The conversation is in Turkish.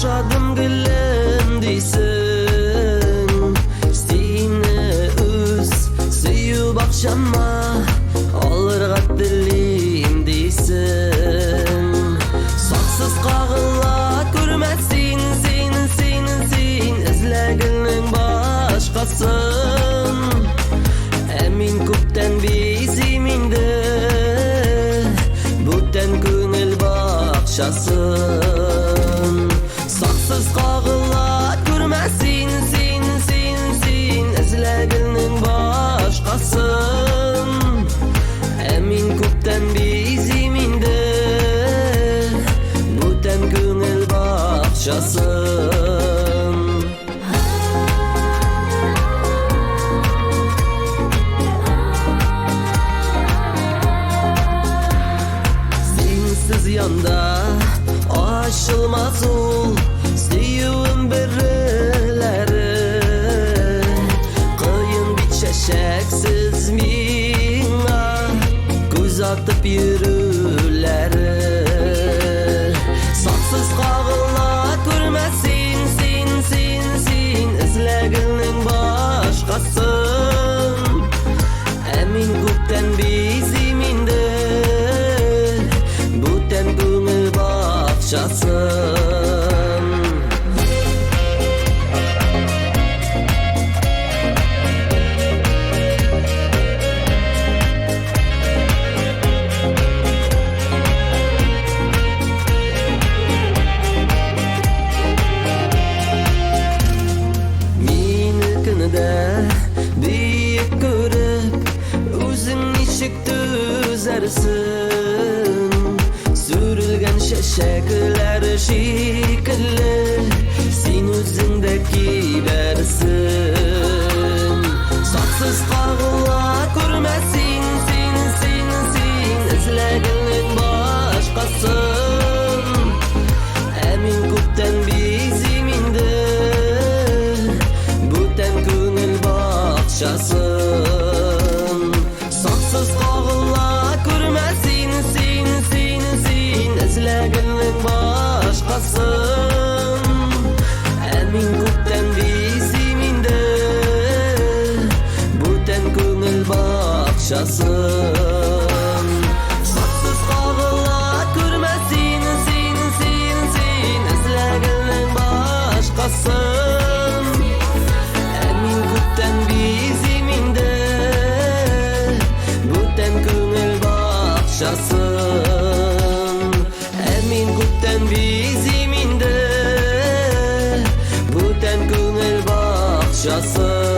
Adım gülüm deysin, isteyine üz suyup akşama alırgat dilim deysin. Saksız kağılla görmezsin sen izleginin başkasın. Emin kupten biziminde buten köngül bakşasın. Saksız kağılla görmezsin sen izleginin başkasın. Emin kupten biziminde buten köngül bakşasın. Sensiz yanda aşılmaz ol Suyuğun birileri, kıyın bir çeşeksiz mina göz atıp yürüleri. Saksız kağılla görmezsin sen izleginin başkasın. Emin kupten biziminde buten köngül bakşasın. Büyük görüp özün nişik düzersin. Sürülgen şeşekler şekilli sen özündeki bersin. Saksız kağılla görmezsin sen izleginin başkasın. Emin kupten biziminde buten köngül bakşasın. Saksız kağılla görmezsin sen izleginin başkasın. Emin kupten biziminde buten köngül bakşasın. Saksız kağılla görmezsin sen izleginin başkasın. Emin kupten biziminde buten köngül bakşasın. Emin kupten biziminde buten köngül bakşasın.